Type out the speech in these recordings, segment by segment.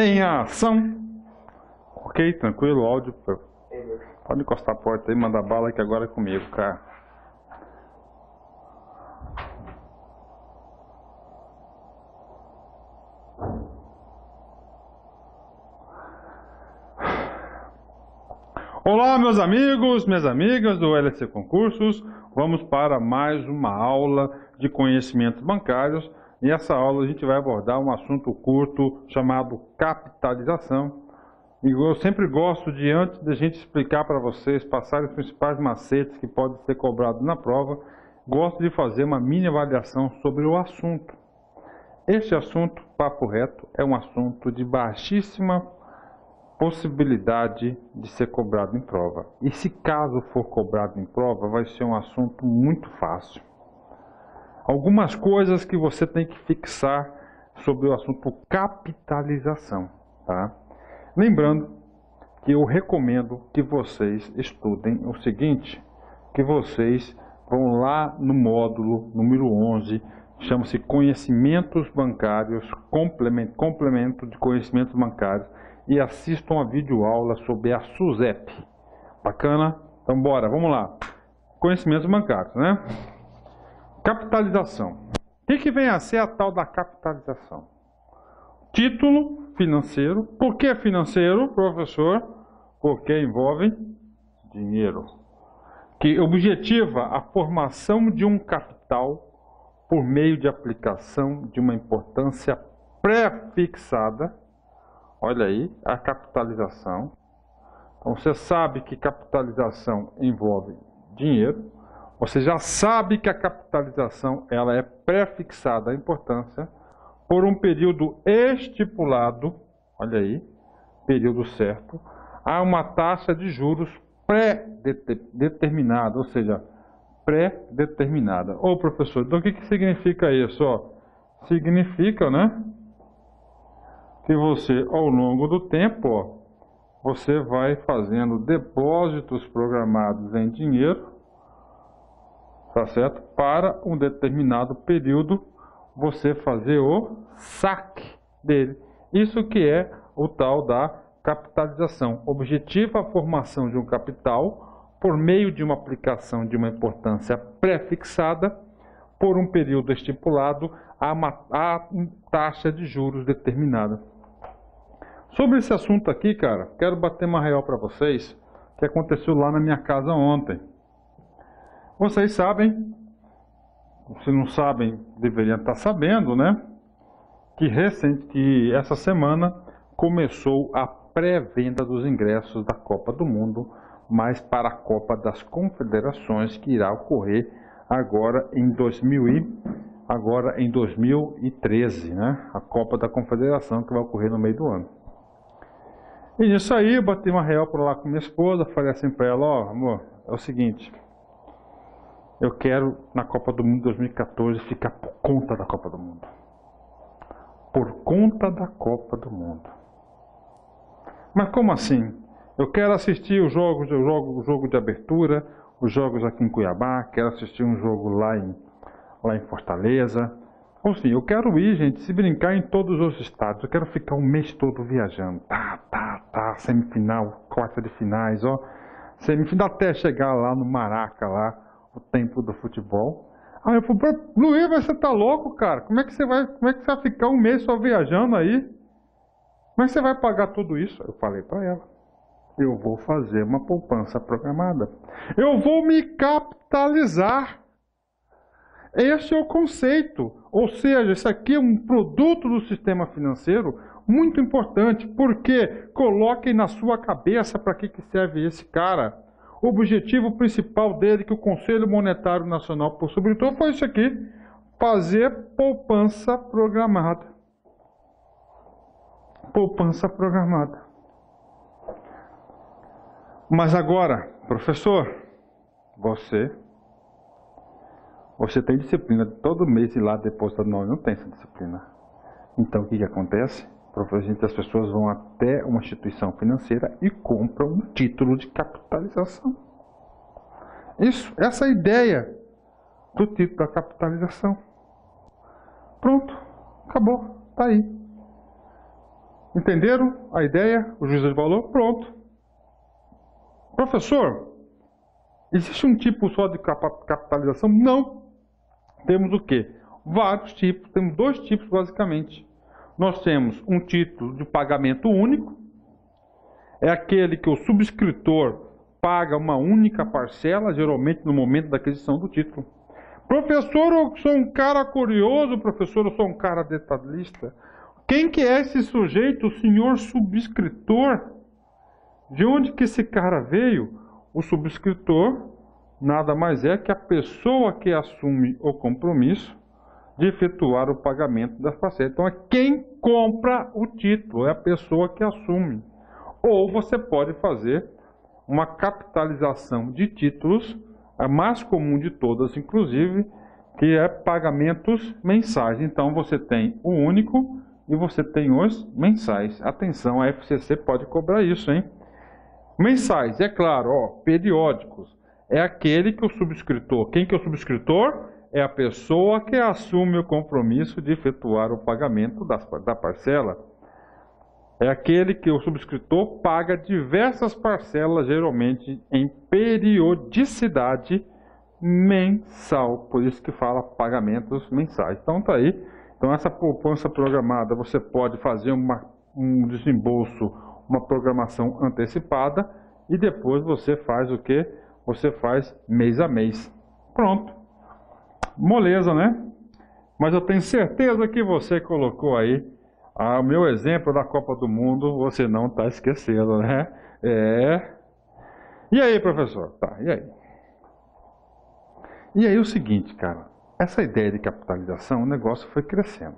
Em ação. Ok, tranquilo, áudio. Pode encostar a porta aí, mandar bala que agora é comigo, cara. Olá, meus amigos, minhas amigas do LC Concursos. Vamos para mais uma aula de conhecimentos bancários. E essa aula a gente vai abordar um assunto curto chamado capitalização. E eu sempre gosto de, antes da gente explicar para vocês, passar os principais macetes que podem ser cobrados na prova, gosto de fazer uma mini avaliação sobre o assunto. Este assunto, papo reto, é um assunto de baixíssima possibilidade de ser cobrado em prova. E se caso for cobrado em prova, vai ser um assunto muito fácil. Algumas coisas que você tem que fixar sobre o assunto capitalização, tá? Lembrando que eu recomendo que vocês estudem o seguinte, que vocês vão lá no módulo número 11, chama-se Conhecimentos Bancários, complemento de Conhecimentos Bancários, e assistam a videoaula sobre a SUSEP. Bacana? Então bora, vamos lá. Conhecimentos bancários, né? Capitalização. O que vem a ser a tal da capitalização? Título financeiro. Por que financeiro, professor? Porque envolve dinheiro. Que objetiva a formação de um capital por meio de aplicação de uma importância pré-fixada. Olha aí, a capitalização. Então você sabe que capitalização envolve dinheiro. Você já sabe que a capitalização ela é pré-fixada a importância por um período estipulado, olha aí, período certo, a uma taxa de juros pré-determinada, ou seja, pré-determinada. Ô professor, então o que significa isso? Ó, significa, né, que você, ao longo do tempo, ó, você vai fazendo depósitos programados em dinheiro, tá certo? Para um determinado período, você fazer o saque dele. Isso que é o tal da capitalização. Objetiva a formação de um capital por meio de uma aplicação de uma importância pré-fixada por um período estipulado a uma taxa de juros determinada. Sobre esse assunto aqui, cara, quero bater uma real para vocês que aconteceu lá na minha casa ontem. Vocês sabem, se não sabem, deveriam estar sabendo, né? Que essa semana começou a pré-venda dos ingressos da Copa do Mundo, mas para a Copa das Confederações, que irá ocorrer agora em 2013, né? A Copa da Confederação que vai ocorrer no meio do ano. E nisso aí, eu bati uma real por lá com minha esposa, falei assim para ela, ó, amor, é o seguinte, eu quero, na Copa do Mundo 2014, ficar por conta da Copa do Mundo. Por conta da Copa do Mundo. Mas como assim? Eu quero assistir o jogo de abertura, os jogos aqui em Cuiabá, quero assistir um jogo lá em Fortaleza. Enfim, eu quero ir, gente, se brincar em todos os estados. Eu quero ficar o mês todo viajando. Semifinal, quarta de finais, ó. Semifinal até chegar lá no Maraca, lá. O templo do futebol. Aí eu falei, Luiz, você tá louco, cara? Como é que você vai ficar um mês só viajando aí? Como é que você vai pagar tudo isso? Eu falei para ela, eu vou fazer uma poupança programada. Eu vou me capitalizar. Esse é o conceito. Ou seja, isso aqui é um produto do sistema financeiro muito importante, porque coloquem na sua cabeça para que serve esse cara. O objetivo principal dele, que o Conselho Monetário Nacional possibilitou, foi isso aqui, fazer poupança programada. Poupança programada. Mas agora, professor, você tem disciplina de todo mês ir lá depositar, não tem essa disciplina. Então o que acontece? As pessoas vão até uma instituição financeira e compram um título de capitalização. Essa é a ideia do título da capitalização. Pronto, acabou, está aí. Entenderam a ideia? O juízo de valor? Pronto. Professor, existe um tipo só de capitalização? Não. Temos o quê? Vários tipos. Temos dois tipos, basicamente. Nós temos um título de pagamento único. É aquele que o subscritor paga uma única parcela, geralmente no momento da aquisição do título. Professor, eu sou um cara curioso, professor, eu sou um cara detalhista. Quem que é esse sujeito, o senhor subscritor? De onde que esse cara veio? O subscritor nada mais é que a pessoa que assume o compromisso de efetuar o pagamento das parcelas. Então é quem compra o título, é a pessoa que assume. Ou você pode fazer uma capitalização de títulos, a mais comum de todas, inclusive, que é pagamentos mensais. Então você tem o único e você tem os mensais. Atenção, a FCC pode cobrar isso, hein? Mensais, é claro, ó, periódicos. É aquele que o subscritor, quem que é o subscritor? É a pessoa que assume o compromisso de efetuar o pagamento da parcela. É aquele que o subscritor paga diversas parcelas, geralmente em periodicidade mensal. Por isso que fala pagamentos mensais. Então tá aí. Então essa poupança programada, você pode fazer um desembolso, uma programação antecipada e depois você faz o quê? Você faz mês a mês. Pronto. Moleza, né? Mas eu tenho certeza que você colocou aí o meu exemplo da Copa do Mundo, você não está esquecendo, né? E aí, professor? Tá, e aí? E aí o seguinte, cara, essa ideia de capitalização, o negócio foi crescendo.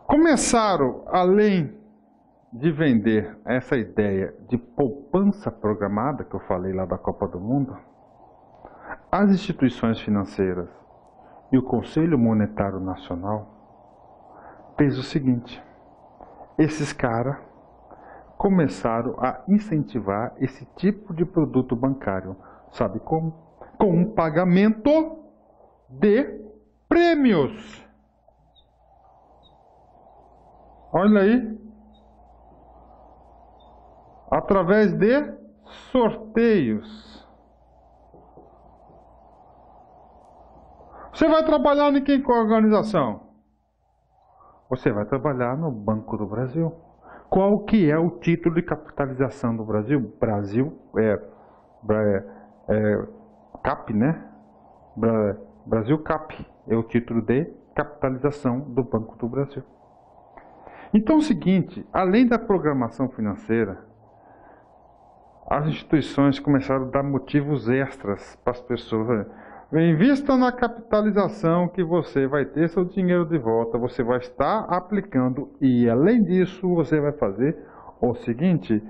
Começaram, além de vender essa ideia de poupança programada, que eu falei lá da Copa do Mundo, as instituições financeiras e o Conselho Monetário Nacional fez o seguinte: esses caras começaram a incentivar esse tipo de produto bancário. Sabe como? Com um pagamento de prêmios. Olha aí. Através de sorteios. Você vai trabalhar em que organização? Você vai trabalhar no Banco do Brasil. Qual que é o título de capitalização do Brasil? Brasil CAP, né? Brasil CAP é o título de capitalização do Banco do Brasil. Então é o seguinte, além da programação financeira, as instituições começaram a dar motivos extras para as pessoas. Invista na capitalização que você vai ter seu dinheiro de volta, você vai estar aplicando e além disso você vai fazer o seguinte,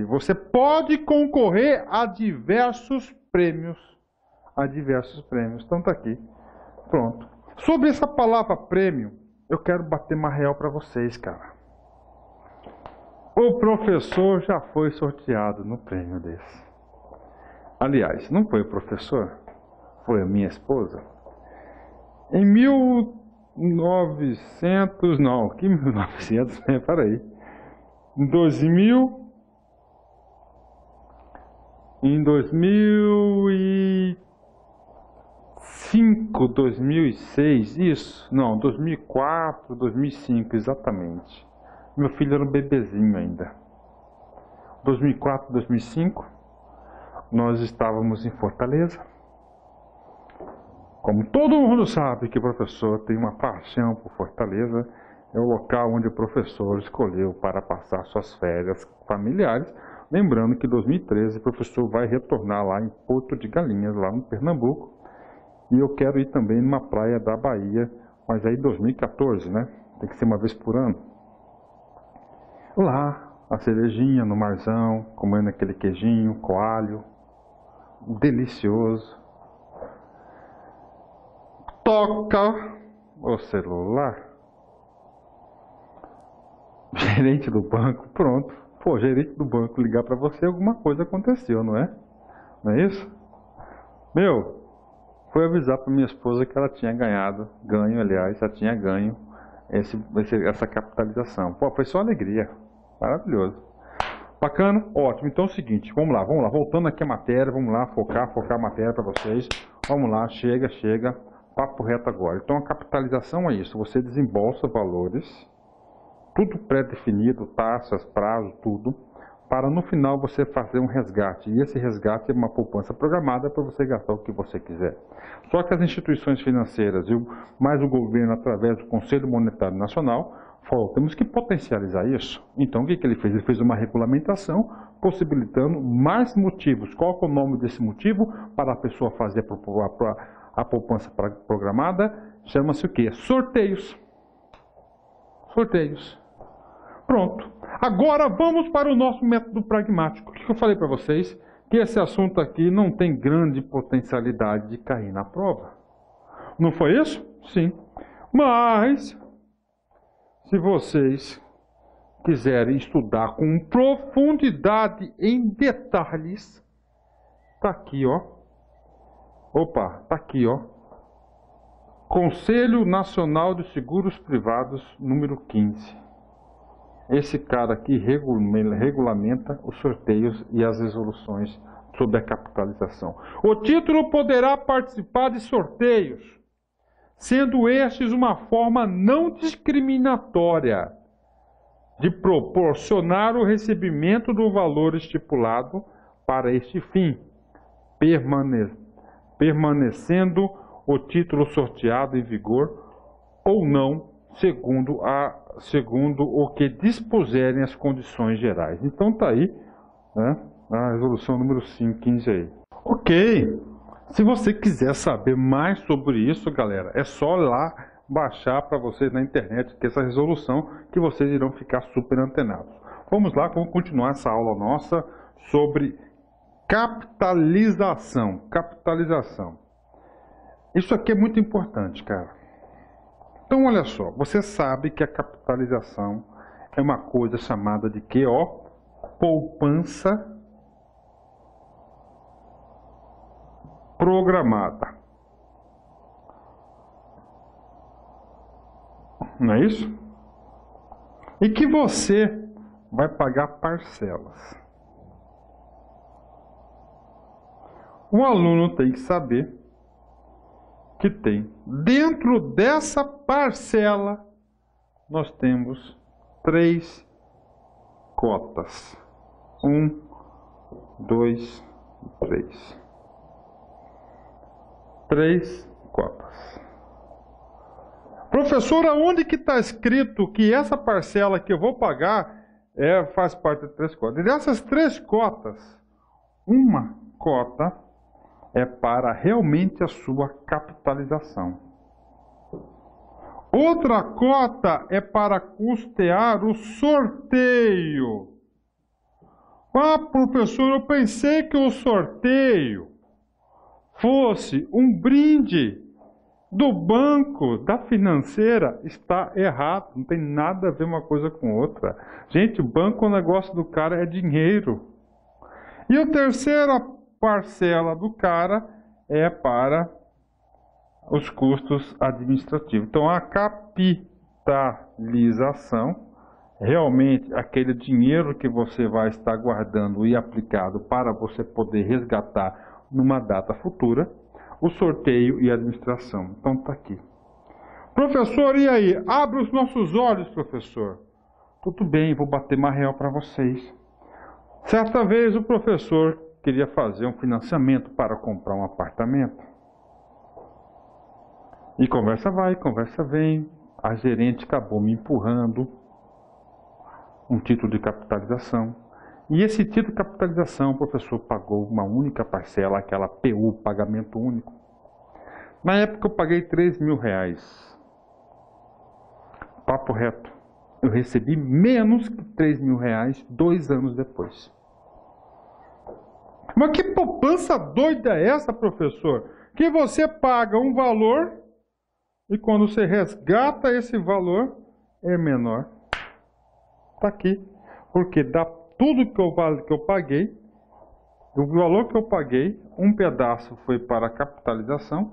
você pode concorrer a diversos prêmios, então tá aqui, pronto. Sobre essa palavra prêmio, eu quero bater uma real para vocês, cara. O professor já foi sorteado no prêmio desse. Aliás, não foi o professor, foi a minha esposa. Em 1900, não, que 1900, peraí. Em 2005, 2006, isso, não, 2004, 2005, exatamente. Meu filho era um bebezinho ainda. 2004, 2005, nós estávamos em Fortaleza. Como todo mundo sabe que o professor tem uma paixão por Fortaleza, é o local onde o professor escolheu para passar suas férias familiares. Lembrando que em 2013 o professor vai retornar lá em Porto de Galinhas, lá no Pernambuco. E eu quero ir também numa praia da Bahia, mas aí em 2014, né? Tem que ser uma vez por ano. Lá, a cerejinha no marzão, comendo aquele queijinho, coalho, delicioso. Toca o celular. Gerente do banco, pronto. Pô, gerente do banco ligar para você, alguma coisa aconteceu, não é? Não é isso? Meu, Fui avisar para minha esposa que ela tinha já tinha ganho essa capitalização. Pô, foi só alegria. Maravilhoso. Bacana? Ótimo. Então é o seguinte, vamos lá. Voltando aqui a matéria, vamos lá, focar a matéria para vocês. Vamos lá, chega. Papo reto agora. Então a capitalização é isso. Você desembolsa valores, tudo pré-definido, taxas, prazo, tudo, para no final você fazer um resgate. E esse resgate é uma poupança programada para você gastar o que você quiser. Só que as instituições financeiras, mais o governo, através do Conselho Monetário Nacional, falou, temos que potencializar isso. Então o que ele fez? Ele fez uma regulamentação possibilitando mais motivos. Qual é o nome desse motivo para a pessoa fazer a poupança programada? Chama-se o quê? Sorteios. Sorteios. Pronto. Agora vamos para o nosso método pragmático. O que eu falei para vocês? Que esse assunto aqui não tem grande potencialidade de cair na prova. Não foi isso? Sim. Mas, se vocês quiserem estudar com profundidade em detalhes, tá aqui, ó. Opa, tá aqui, ó. Conselho Nacional de Seguros Privados, número 15. Esse cara aqui regulamenta os sorteios e as resoluções sobre a capitalização. O título poderá participar de sorteios, sendo estes uma forma não discriminatória de proporcionar o recebimento do valor estipulado para este fim, permanecendo o título sorteado em vigor ou não, segundo o que dispuserem as condições gerais. Então tá aí, né, a resolução número 515 aí. Ok, se você quiser saber mais sobre isso, galera, é só lá baixar para vocês na internet, que essa resolução, que vocês irão ficar super antenados. Vamos lá, vamos continuar essa aula nossa sobre capitalização. Isso aqui é muito importante, cara. Então, olha só, você sabe que a capitalização é uma coisa chamada de quê, ó? Poupança programada. Não é isso? E que você vai pagar parcelas. O aluno tem que saber que tem, dentro dessa parcela, nós temos 3 cotas. 1, 2, 3. 3 cotas. Professor, aonde que está escrito que essa parcela que eu vou pagar faz parte de 3 cotas? E dessas 3 cotas, uma cota é para realmente a sua capitalização. Outra cota é para custear o sorteio. Ah, professor, eu pensei que o sorteio fosse um brinde do banco, da financeira. Está errado, não tem nada a ver uma coisa com outra. Gente, o banco, o negócio do cara é dinheiro. E a terceira parcela do cara é para os custos administrativos. Então, a capitalização, realmente aquele dinheiro que você vai estar guardando e aplicado para você poder resgatar numa data futura, o sorteio e a administração. Então, está aqui. Professor, e aí? Abre os nossos olhos, professor. Tudo bem, vou bater mais real para vocês. Certa vez o professor queria fazer um financiamento para comprar um apartamento. E conversa vai, conversa vem. A gerente acabou me empurrando um título de capitalização. E esse título de capitalização, o professor pagou uma única parcela, aquela PU, pagamento único. Na época eu paguei R$3.000. Papo reto. Eu recebi menos que R$3.000 2 anos depois. Mas que poupança doida é essa, professor? Que você paga um valor e quando você resgata esse valor é menor. Está aqui. Porque dá tudo que eu paguei, o valor que eu paguei, um pedaço foi para a capitalização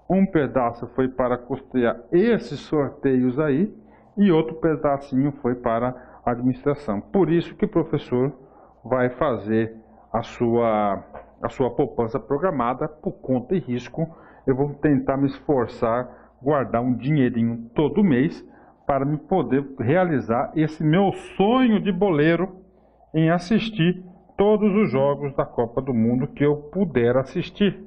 Um pedaço foi para custear esses sorteios aí e outro pedacinho foi para a administração. Por isso que o professor vai fazer a sua poupança programada por conta e risco. Eu vou tentar me esforçar, guardar um dinheirinho todo mês para me poder realizar esse meu sonho de boleiro em assistir todos os jogos da Copa do Mundo que eu puder assistir.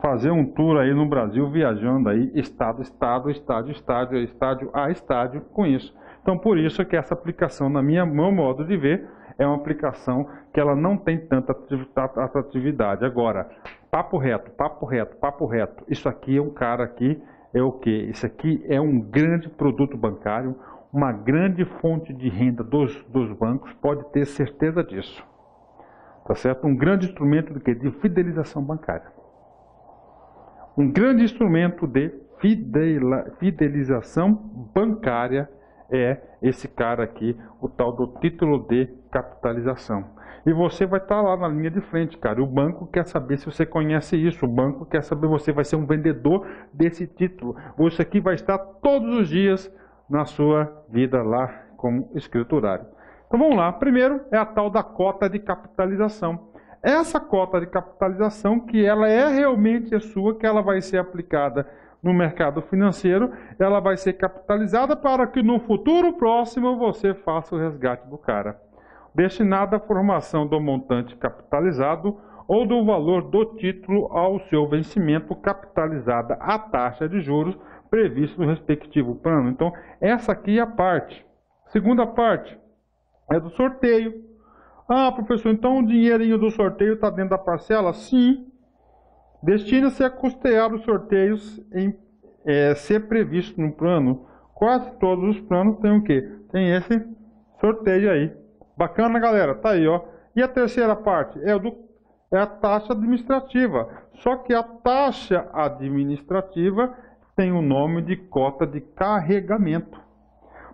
Fazer um tour aí no Brasil, viajando aí, estado a estado, estádio a estádio, com isso. Então, por isso que essa aplicação, meu modo de ver, é uma aplicação que ela não tem tanta atratividade. Agora, papo reto, papo reto, papo reto. Isso aqui é um cara aqui, é o quê? Isso aqui é um grande produto bancário, uma grande fonte de renda dos bancos, pode ter certeza disso. Tá certo? Um grande instrumento de quê? De fidelização bancária. Um grande instrumento de fidelização bancária é esse cara aqui, o tal do título de capitalização. E você vai estar lá na linha de frente, cara. E o banco quer saber se você conhece isso. O banco quer saber se você vai ser um vendedor desse título. Você aqui vai estar todos os dias na sua vida lá como escriturário. Então vamos lá. Primeiro é a tal da cota de capitalização. Essa cota de capitalização, que ela é realmente sua, que ela vai ser aplicada no mercado financeiro, ela vai ser capitalizada para que no futuro próximo você faça o resgate do cara. Destinada à formação do montante capitalizado ou do valor do título ao seu vencimento, capitalizada a taxa de juros prevista no respectivo plano. Então, essa aqui é a parte. Segunda parte é do sorteio. Ah, professor, então o dinheirinho do sorteio está dentro da parcela? Sim. Destina-se a custear os sorteios em ser previsto no plano. Quase todos os planos têm o quê? Tem esse sorteio aí. Bacana, galera? Tá aí, ó. E a terceira parte é a taxa administrativa. Só que a taxa administrativa tem o nome de cota de carregamento.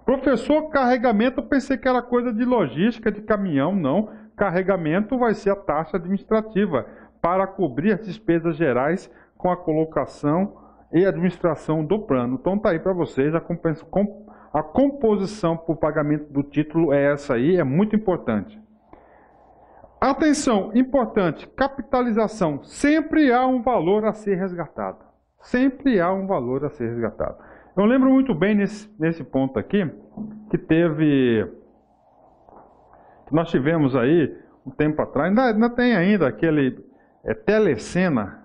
Professor, carregamento, eu pensei que era coisa de logística, de caminhão, não. Carregamento vai ser a taxa administrativa para cobrir as despesas gerais com a colocação e administração do plano. Então tá aí para vocês, a composição para o pagamento do título é essa aí, é muito importante. Atenção, importante, capitalização, sempre há um valor a ser resgatado. Sempre há um valor a ser resgatado. Eu lembro muito bem nesse ponto aqui, que nós tivemos aí, um tempo atrás, ainda tem ainda aquele Telecena,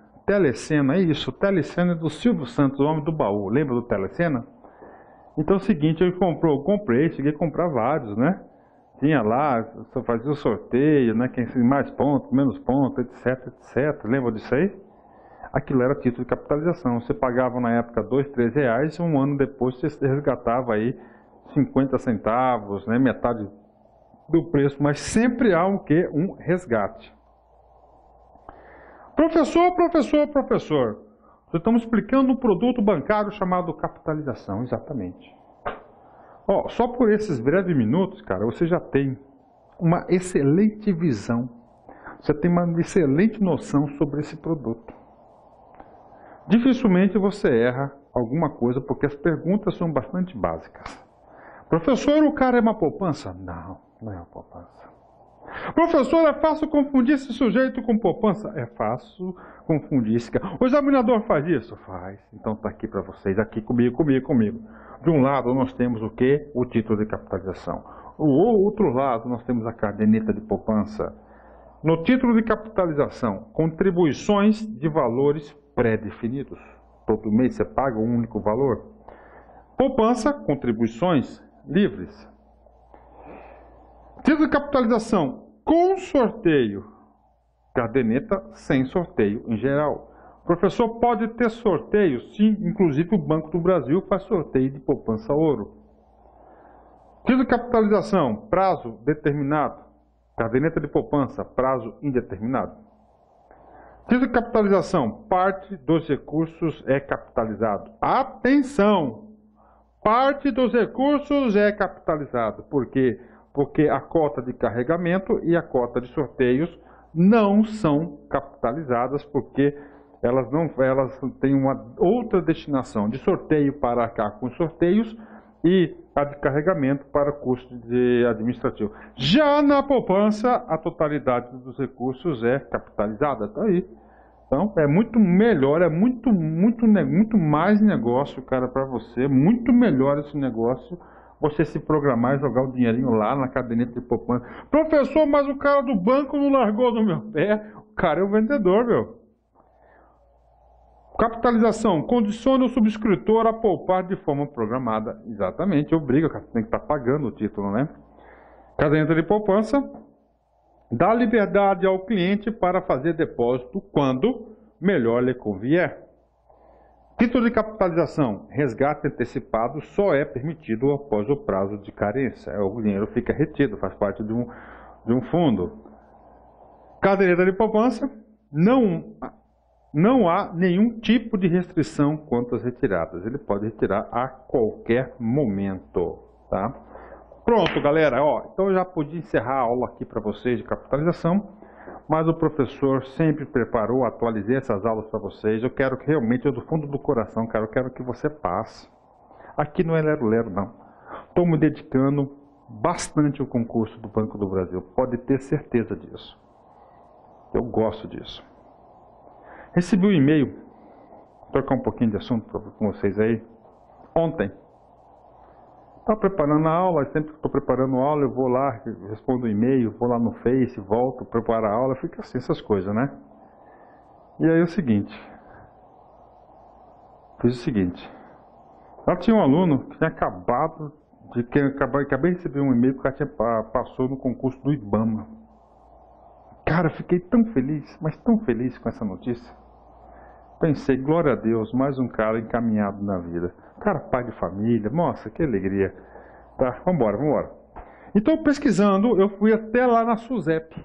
é isso, Telecena do Silvio Santos, o homem do baú, lembra do Telecena? Então é o seguinte, eu comprei, cheguei a comprar vários, né? Tinha lá, só fazia o sorteio, né? Quem tem mais pontos, menos pontos, etc. Lembra disso aí? Aquilo era título de capitalização. Você pagava na época R$2, R$3, um ano depois você resgatava aí 50 centavos, né? Metade do preço, mas sempre há um resgate. Professor, estamos explicando um produto bancário chamado capitalização, exatamente. Ó, só por esses breves minutos, cara, você já tem uma excelente visão, você tem uma excelente noção sobre esse produto. Dificilmente você erra alguma coisa, porque as perguntas são bastante básicas. Professor, o cara é uma poupança? Não, não é uma poupança. Professor, é fácil confundir esse sujeito com poupança? É fácil confundir esse cara. O examinador faz isso? Faz. Então está aqui para vocês, aqui comigo. De um lado nós temos o quê? O título de capitalização. Do outro lado nós temos a caderneta de poupança. No título de capitalização, contribuições de valores pré-definidos. Todo mês você paga um único valor. Poupança, contribuições livres. Título de capitalização com sorteio. Caderneta sem sorteio em geral. Professor, pode ter sorteio? Sim, inclusive o Banco do Brasil faz sorteio de poupança ouro. Título de capitalização, prazo determinado. Caderneta de poupança, prazo indeterminado. Título de capitalização, parte dos recursos é capitalizado. Atenção! Parte dos recursos é capitalizado. Por quê? Porque a cota de carregamento e a cota de sorteios não são capitalizadas, porque Elas têm uma outra destinação de sorteio para arcar com sorteios e a de carregamento para custo administrativo. Já na poupança, a totalidade dos recursos é capitalizada. Está aí. Então, é muito melhor, é muito mais negócio, cara, para você. Muito melhor esse negócio, você se programar e jogar o dinheirinho lá na caderneta de poupança. Professor, mas o cara do banco não largou no meu pé. O cara é o vendedor, meu. Capitalização. Condiciona o subscritor a poupar de forma programada. Exatamente, obriga, cara, tem que estar pagando o título, né? Caderneta de poupança. Dá liberdade ao cliente para fazer depósito quando melhor lhe convier. Título de capitalização. Resgate antecipado só é permitido após o prazo de carência. O dinheiro fica retido, faz parte de um fundo. Caderneta de poupança. Não há nenhum tipo de restrição quanto às retiradas. Ele pode retirar a qualquer momento, tá? Pronto, galera. Então eu já podia encerrar a aula aqui para vocês de capitalização, mas o professor sempre preparou, atualizei essas aulas para vocês. Eu quero que realmente, do fundo do coração, cara, eu quero que você passe. Aqui não é lero-lero, não. Estou me dedicando bastante ao concurso do Banco do Brasil. Pode ter certeza disso. Eu gosto disso. Recebi um e-mail, vou trocar um pouquinho de assunto com vocês aí, ontem. Estava preparando a aula, sempre que estou preparando a aula, eu vou lá, respondo o e-mail, vou lá no Face, volto, preparo a aula, fica assim essas coisas, né? E aí é o seguinte, lá tinha um aluno que tinha acabei de receber um e-mail que passou no concurso do IBAMA. Cara, fiquei tão feliz, mas tão feliz com essa notícia. Pensei, glória a Deus, mais um cara encaminhado na vida. Cara, pai de família, nossa, que alegria. Tá, vambora. Então, pesquisando, eu fui até lá na SUSEP,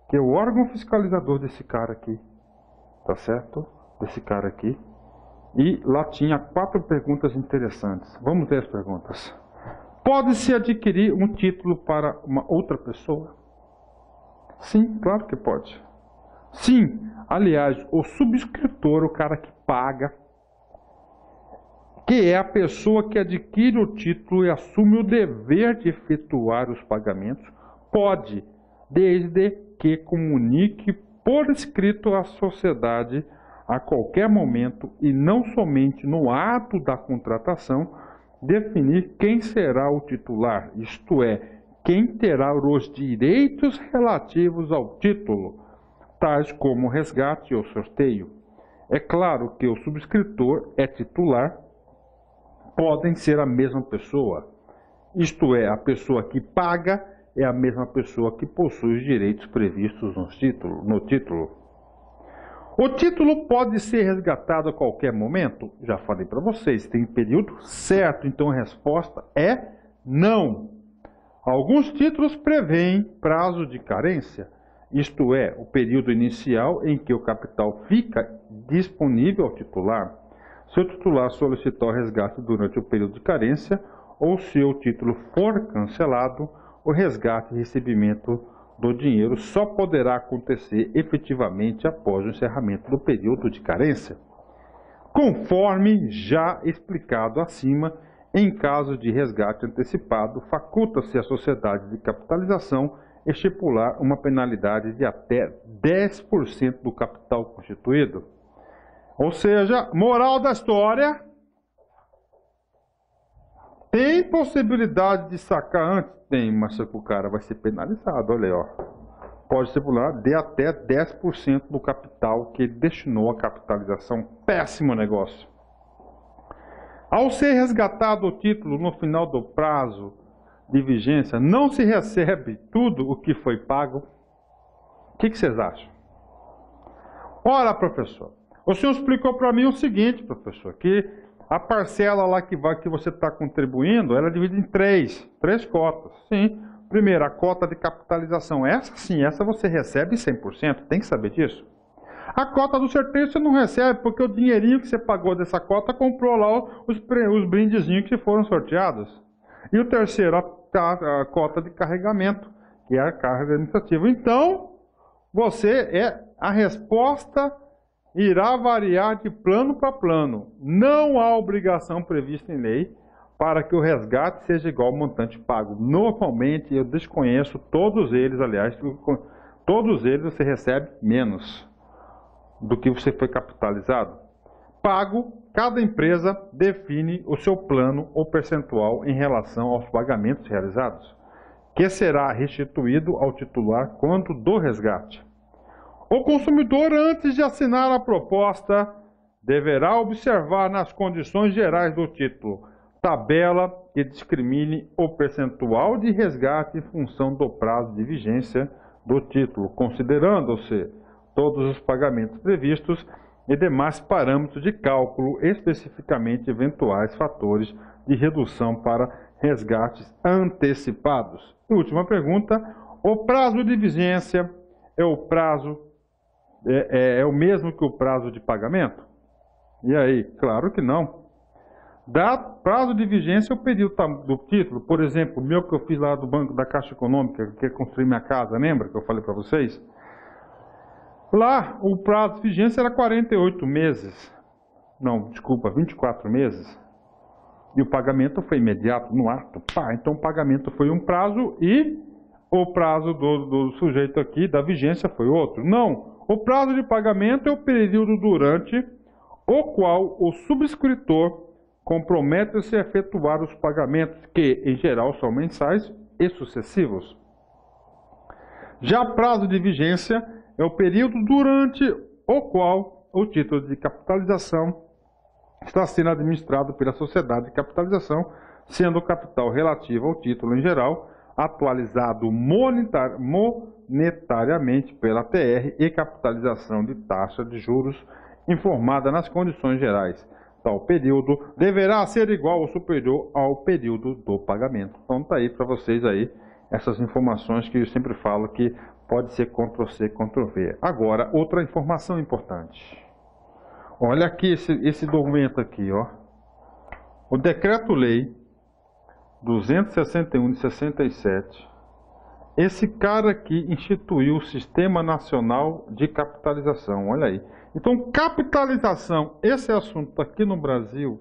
que é o órgão fiscalizador desse cara aqui. Tá certo? Desse cara aqui. E lá tinha 4 perguntas interessantes. Vamos ver as perguntas. Pode-se adquirir um título para uma outra pessoa? Sim, claro que pode. Sim, aliás, o subscritor, o cara que paga, que é a pessoa que adquire o título e assume o dever de efetuar os pagamentos, pode, desde que comunique por escrito à sociedade a qualquer momento e não somente no ato da contratação, definir quem será o titular, isto é, quem terá os direitos relativos ao título, tais como resgate ou sorteio. É claro que o subscritor é titular, podem ser a mesma pessoa, isto é, a pessoa que paga é a mesma pessoa que possui os direitos previstos no título. O título pode ser resgatado a qualquer momento? Já falei para vocês, tem período certo, então a resposta é não. Alguns títulos prevêem prazo de carência, isto é, o período inicial em que o capital fica disponível ao titular. Se o titular solicitar o resgate durante o período de carência, ou se o título for cancelado, o resgate e recebimento do dinheiro só poderá acontecer efetivamente após o encerramento do período de carência. Conforme já explicado acima, em caso de resgate antecipado, faculta-se à sociedade de capitalização estipular uma penalidade de até 10% do capital constituído. Ou seja, moral da história, tem possibilidade de sacar antes? Tem, mas o cara vai ser penalizado, olha aí, ó. Pode estipular de até 10% do capital que ele destinou à capitalização. Péssimo negócio. Ao ser resgatado o título no final do prazo de vigência, não se recebe tudo o que foi pago? O que vocês acham? Ora, professor, o senhor explicou para mim o seguinte, professor, que a parcela lá que você está contribuindo, ela é dividida em três cotas. Sim, primeiro, a cota de capitalização. Essa sim, essa você recebe 100%, tem que saber disso. A cota do sorteio você não recebe, porque o dinheirinho que você pagou dessa cota comprou lá os brindezinhos que foram sorteados. E o terceiro, a cota de carregamento, que é a carga administrativa. Então, a resposta irá variar de plano para plano. Não há obrigação prevista em lei para que o resgate seja igual ao montante pago. Normalmente, eu desconheço todos eles, aliás, todos eles você recebe menos do que você foi capitalizado. Pago, cada empresa define o seu plano ou percentual em relação aos pagamentos realizados, que será restituído ao titular quando do resgate. O consumidor, antes de assinar a proposta, deverá observar nas condições gerais do título tabela que discrimine o percentual de resgate em função do prazo de vigência do título, considerando-se todos os pagamentos previstos e demais parâmetros de cálculo, especificamente eventuais fatores de redução para resgates antecipados. E última pergunta: o prazo de vigência é o mesmo que o prazo de pagamento? E aí? Claro que não. Prazo de vigência é o período do título. Por exemplo, o meu que eu fiz lá do Banco da Caixa Econômica, que é construir minha casa, lembra que eu falei para vocês? Lá, o prazo de vigência era 48 meses. Não, desculpa, 24 meses. E o pagamento foi imediato, no ato. Então o pagamento foi um prazo e o prazo do sujeito aqui, da vigência, foi outro. Não, o prazo de pagamento é o período durante o qual o subscritor compromete-se a efetuar os pagamentos, que, em geral, são mensais e sucessivos. Já prazo de vigência é o período durante o qual o título de capitalização está sendo administrado pela sociedade de capitalização, sendo o capital relativo ao título em geral atualizado monetariamente pela TR e capitalização de taxa de juros informada nas condições gerais. Tal período deverá ser igual ou superior ao período do pagamento. Então está aí para vocês aí essas informações que eu sempre falo que pode ser Ctrl+C, Ctrl+V. Agora, outra informação importante. Olha aqui esse documento aqui, ó. O Decreto-Lei 261 de 67. Esse cara aqui instituiu o Sistema Nacional de Capitalização. Olha aí. Então, capitalização, esse assunto aqui no Brasil,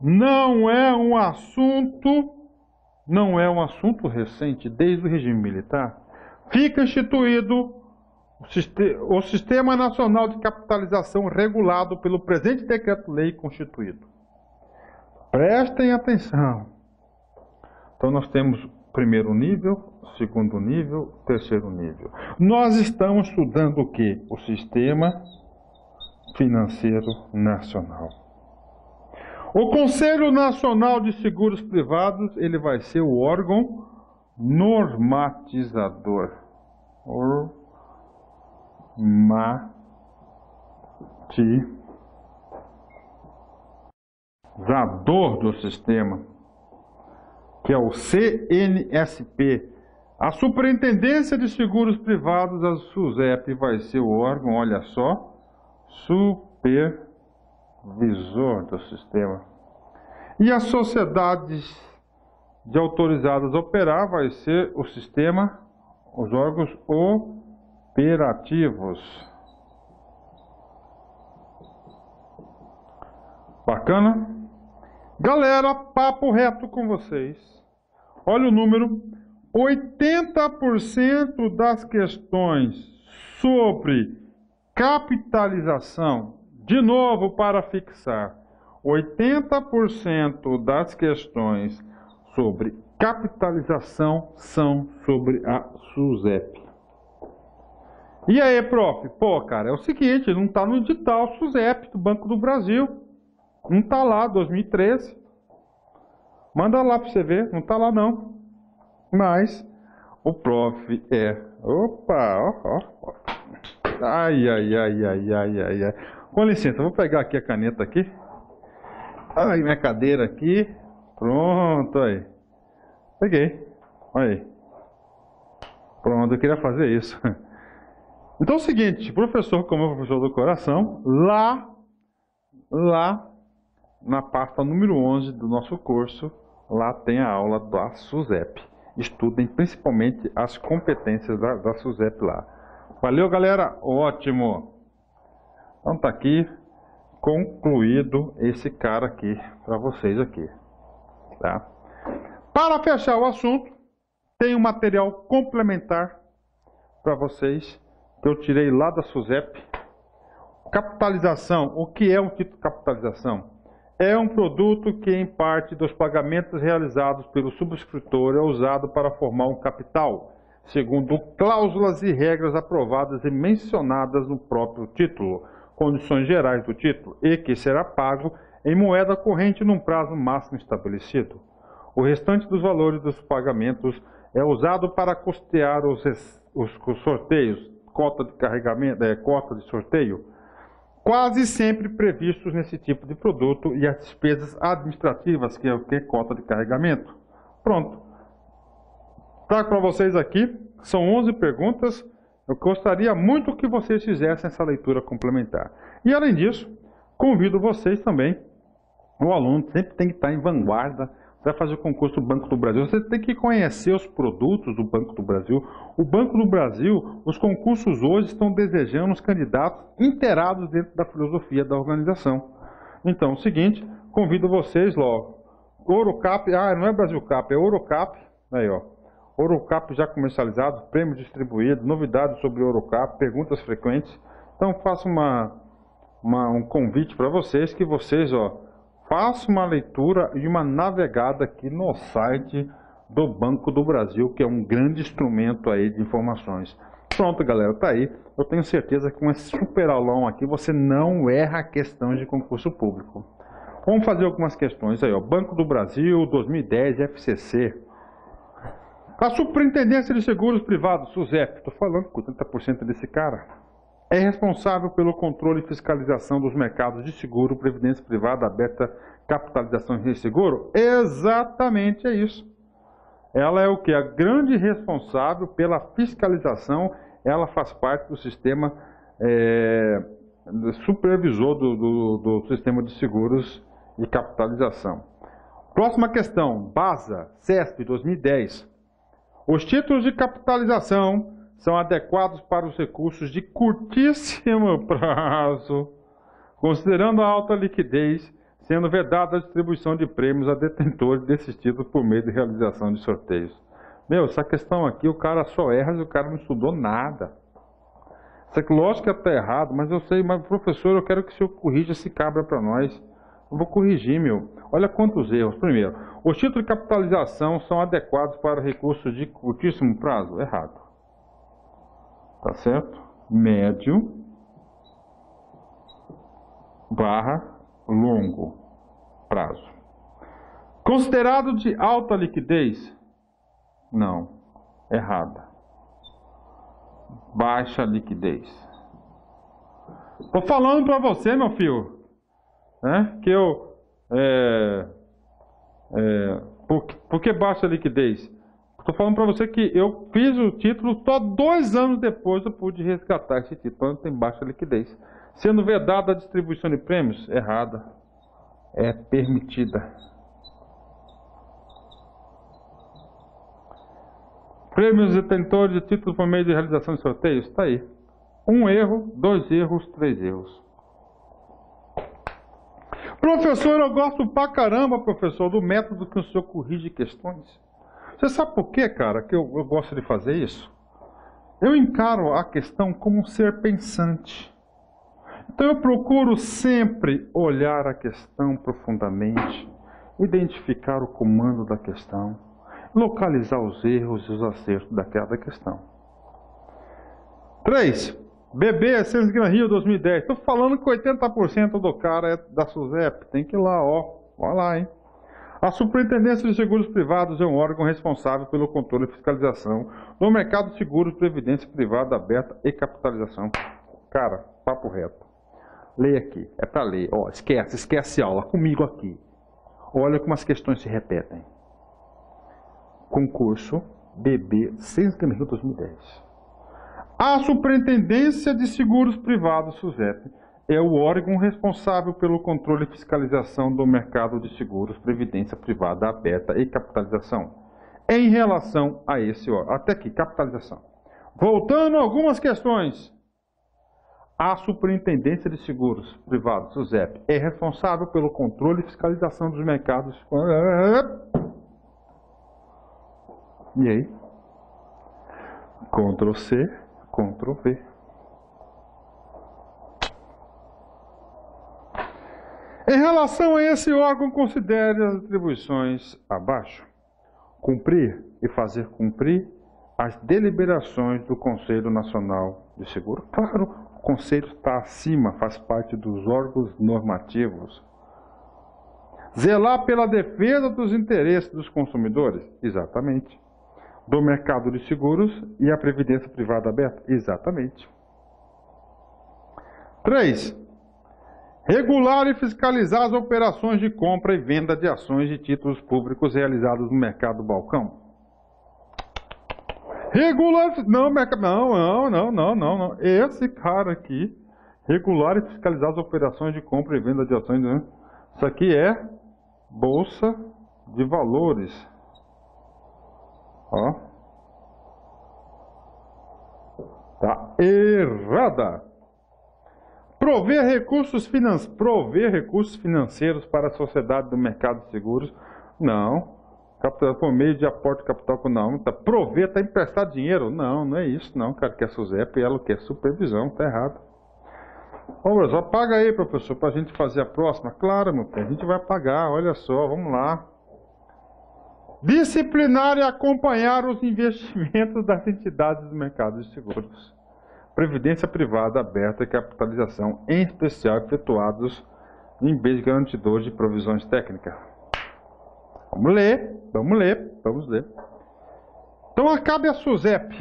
não é um assunto recente, desde o regime militar. Fica instituído o Sistema Nacional de Capitalização regulado pelo presente Decreto-Lei constituído. Prestem atenção. Então, nós temos primeiro nível, segundo nível, terceiro nível. Nós estamos estudando o quê? O Sistema Financeiro Nacional. O Conselho Nacional de Seguros Privados, ele vai ser o órgão normatizador. Normatizador do sistema, que é o CNSP. A Superintendência de Seguros Privados, a SUSEP, vai ser o órgão, olha só, supervisor do sistema. E as sociedades de autorizadas a operar vai ser o sistema, os órgãos operativos. Bacana? Galera, papo reto com vocês. Olha o número. 80% das questões sobre capitalização, de novo para fixar, 80% das questões sobre capitalização são sobre a SUSEP. E aí, prof? Pô, cara, é o seguinte, não está no edital SUSEP do Banco do Brasil. Não está lá, 2013. Manda lá para você ver, não está lá não. Mas o prof é... Opa, ó. Ai. Com licença, vou pegar aqui a caneta aqui. Ai, minha cadeira aqui. Pronto, aí. Peguei. Olha aí. Pronto, eu queria fazer isso. Então é o seguinte, professor, como é o professor do coração, lá na pasta número 11 do nosso curso, lá tem a aula da SUSEP. Estudem principalmente as competências da SUSEP lá. Valeu, galera. Ótimo. Então tá aqui concluído esse cara aqui para vocês aqui, tá? Para fechar o assunto, tem um material complementar para vocês que eu tirei lá da SUSEP. Capitalização. O que é um título de capitalização? É um produto que, em parte dos pagamentos realizados pelo subscritor, é usado para formar um capital, segundo cláusulas e regras aprovadas e mencionadas no próprio título, condições gerais do título, e que será pago em moeda corrente num prazo máximo estabelecido. O restante dos valores dos pagamentos é usado para custear os sorteios, cota de carregamento, cota de sorteio, quase sempre previstos nesse tipo de produto, e as despesas administrativas, que é o que? Cota de carregamento. Pronto. Trago para vocês aqui, são 11 perguntas. Eu gostaria muito que vocês fizessem essa leitura complementar. E além disso, convido vocês também, o aluno sempre tem que estar em vanguarda para fazer o concurso do Banco do Brasil. Você tem que conhecer os produtos do Banco do Brasil. O Banco do Brasil, os concursos hoje estão desejando os candidatos inteirados dentro da filosofia da organização. Então, é o seguinte, convido vocês logo. Ourocap, não é Brasilcap, é Ourocap. Aí, ó. Ourocap já comercializado, prêmio distribuído, novidades sobre Ourocap, perguntas frequentes. Então, faço um convite para vocês, que vocês, ó, faça uma leitura e uma navegada aqui no site do Banco do Brasil, que é um grande instrumento aí de informações. Pronto, galera, tá aí. Eu tenho certeza que com esse super aulão aqui você não erra questões de concurso público. Vamos fazer algumas questões aí, ó. Banco do Brasil, 2010, FCC. A Superintendência de Seguros Privados, SUSEP, estou falando com 30% desse cara, é responsável pelo controle e fiscalização dos mercados de seguro, previdência privada, aberta, capitalização e resseguro? Exatamente, é isso. Ela é o que? A grande responsável pela fiscalização. Ela faz parte do sistema supervisor do sistema de seguros e capitalização. Próxima questão, BASA, CESP, 2010. Os títulos de capitalização são adequados para os recursos de curtíssimo prazo, considerando a alta liquidez, sendo vedada a distribuição de prêmios a detentores desses títulos por meio de realização de sorteios. Meu, essa questão aqui o cara só erra se o cara não estudou nada. Isso aqui, lógico que está errado, mas eu sei, mas professor, eu quero que o senhor corrija esse cabra para nós. Eu vou corrigir, meu. Olha quantos erros. Primeiro, os títulos de capitalização são adequados para recursos de curtíssimo prazo? Errado. Tá certo? Médio / longo prazo. Considerado de alta liquidez? Não. Errada. Baixa liquidez. Tô falando para você, meu filho, né, que eu... por que baixa liquidez? Estou falando para você que eu fiz o título, só 2 anos depois eu pude resgatar esse título, então tem baixa liquidez. Sendo vedada a distribuição de prêmios? Errada. É permitida. Prêmios detentores de título por meio de realização de sorteios? Está aí. 1 erro, 2 erros, 3 erros. Professor, eu gosto pra caramba, professor, do método que o senhor corrige questões. Você sabe por quê, cara, que eu gosto de fazer isso? Eu encaro a questão como um ser pensante. Então eu procuro sempre olhar a questão profundamente, identificar o comando da questão, localizar os erros e os acertos daquela questão. 3. BB, Science Gran Rio 2010. Estou falando que 80% do cara é da SUSEP. Tem que ir lá, ó. Olha lá, hein? A Superintendência de Seguros Privados é um órgão responsável pelo controle e fiscalização no mercado de seguros, previdência privada, aberta e capitalização. Cara, papo reto. Leia aqui. É para ler. Ó, esquece aula. Comigo aqui. Olha como as questões se repetem. Concurso BB Science Gran Rio 2010. A Superintendência de Seguros Privados, SUSEP, é o órgão responsável pelo controle e fiscalização do mercado de seguros, previdência privada, aberta e capitalização. Em relação a esse órgão, até aqui, capitalização. Voltando a algumas questões. A Superintendência de Seguros Privados, SUSEP, é responsável pelo controle e fiscalização dos mercados. E aí? Ctrl C, Ctrl V. Em relação a esse órgão, considere as atribuições abaixo. Cumprir e fazer cumprir as deliberações do Conselho Nacional de Seguro. Claro, o Conselho está acima, faz parte dos órgãos normativos. Zelar pela defesa dos interesses dos consumidores. Exatamente. Do mercado de seguros e a previdência privada aberta. Exatamente. 3. Regular e fiscalizar as operações de compra e venda de ações de títulos públicos realizados no mercado balcão. Regular... Não. Esse cara aqui, regular e fiscalizar as operações de compra e venda de ações. Né? Isso aqui é Bolsa de Valores. Ó. Tá errada. Prover recursos financeiros para a sociedade do mercado de seguros. Não. Capital por meio de aporte de capital. Não. Tá. Prover, está emprestar dinheiro. Não, não é isso não, cara. Que é SUSEP, ela quer supervisão. Está errado. Ô, professor, paga aí, professor, para a gente fazer a próxima. Claro, meu filho, a gente vai pagar. Olha só, vamos lá. Disciplinar e acompanhar os investimentos das entidades do mercado de seguros. Previdência privada aberta e capitalização, em especial efetuados em vez de garantidores de provisões técnicas. Vamos ler. Então, cabe a SUSEP,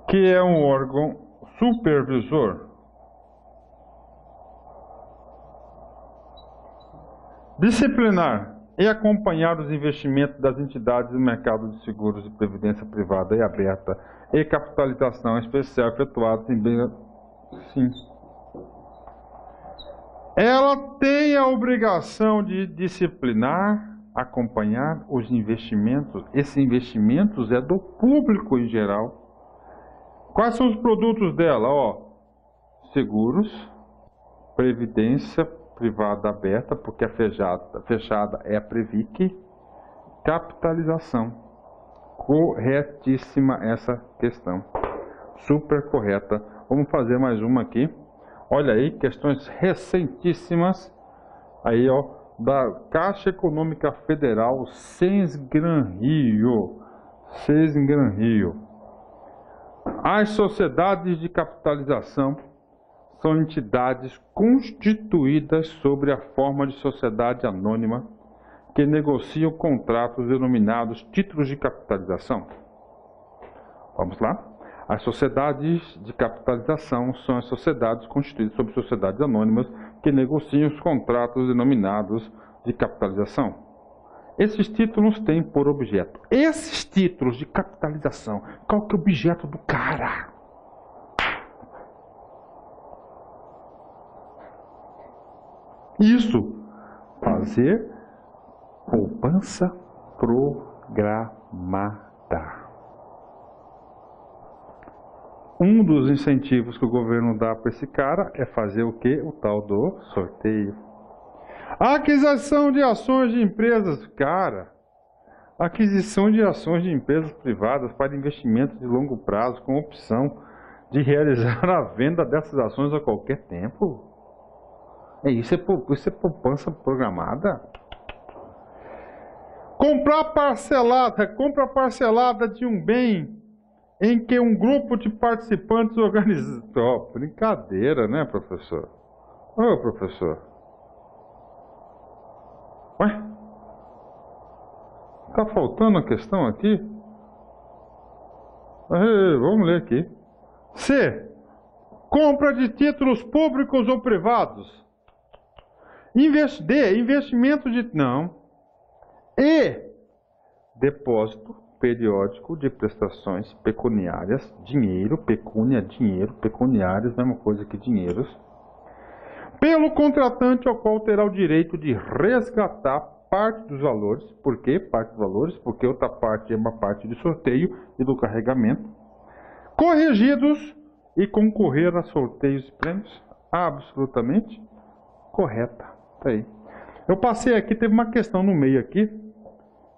que é um órgão supervisor, disciplinar e acompanhar os investimentos das entidades do mercado de seguros de previdência privada e aberta e capitalização especial efetuados em bem... Sim. Ela tem a obrigação de disciplinar, acompanhar os investimentos. Esses investimentos é do público em geral. Quais são os produtos dela? Ó, seguros, previdência privada aberta, porque a fechada é a Previc, capitalização. Corretíssima essa questão. Super correta. Vamos fazer mais uma aqui. Olha aí, questões recentíssimas. Aí, ó, da Caixa Econômica Federal, Sesgran Rio. As sociedades de capitalização são entidades constituídas sobre a forma de sociedade anônima que negociam contratos denominados títulos de capitalização. Vamos lá? As sociedades de capitalização são as sociedades constituídas sobre sociedades anônimas que negociam os contratos denominados de capitalização. Esses títulos têm por objeto. Esses títulos de capitalização, qual que é o objeto do cara? Isso, fazer poupança programada. Um dos incentivos que o governo dá para esse cara é fazer o quê? O tal do sorteio. Aquisição de ações de empresas, cara. Aquisição de ações de empresas privadas para investimentos de longo prazo com opção de realizar a venda dessas ações a qualquer tempo. Isso é poupança programada. Compra parcelada de um bem em que um grupo de participantes organiza... Oh, brincadeira, né, professor? Ô, professor. Ué? Tá faltando a questão aqui? Vamos ler aqui. C. Compra de títulos públicos ou privados. D. Investimento de... Não. E. Depósito periódico de prestações pecuniárias. Dinheiro, pecúnia, dinheiro, pecuniárias, mesma coisa que dinheiros. Pelo contratante ao qual terá o direito de resgatar parte dos valores. Por que parte dos valores? Porque outra parte é uma parte de sorteio e do carregamento. corrigidos e concorrer a sorteios e prêmios? Absolutamente correta. Tá aí. Eu passei aqui, teve uma questão no meio aqui.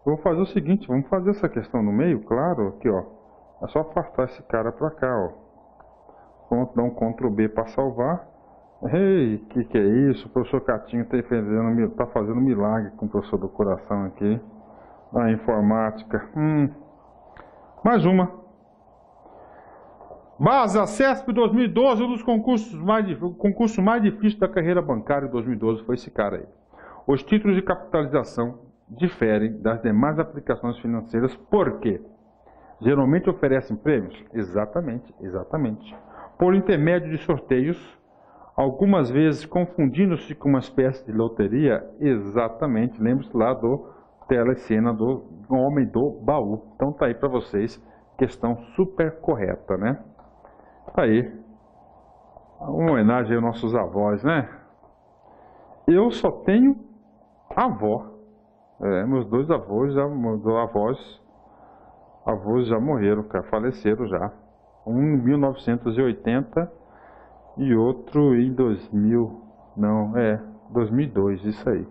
Eu vou fazer o seguinte, vamos fazer essa questão no meio, claro, aqui ó. É só afastar esse cara pra cá, ó. Vamos dar um Ctrl B para salvar. Ei, que é isso? O professor Catinho tá fazendo milagre com o professor do coração aqui. A informática. Mais uma. Base, a CESP 2012, um dos concursos mais difíceis da carreira bancária de 2012 foi esse cara aí. Os títulos de capitalização diferem das demais aplicações financeiras, por quê? Geralmente oferecem prêmios? Exatamente. Por intermédio de sorteios, algumas vezes confundindo-se com uma espécie de loteria? Exatamente. Lembre-se lá do telecena do Homem do Baú. Então tá aí para vocês, questão super correta, né? Tá aí. Uma homenagem aos nossos avós, né? Eu só tenho avó. Meus dois avós já morreram, cara, faleceram já. Um em 1980 e outro em 2002, isso aí.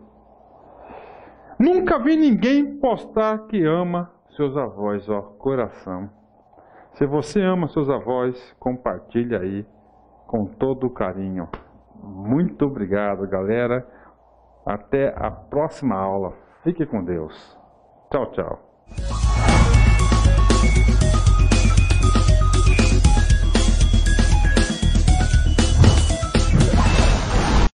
Nunca vi ninguém postar que ama seus avós, ó, coração. Se você ama seus avós, compartilhe aí com todo o carinho. Muito obrigado, galera. Até a próxima aula. Fique com Deus. Tchau, tchau.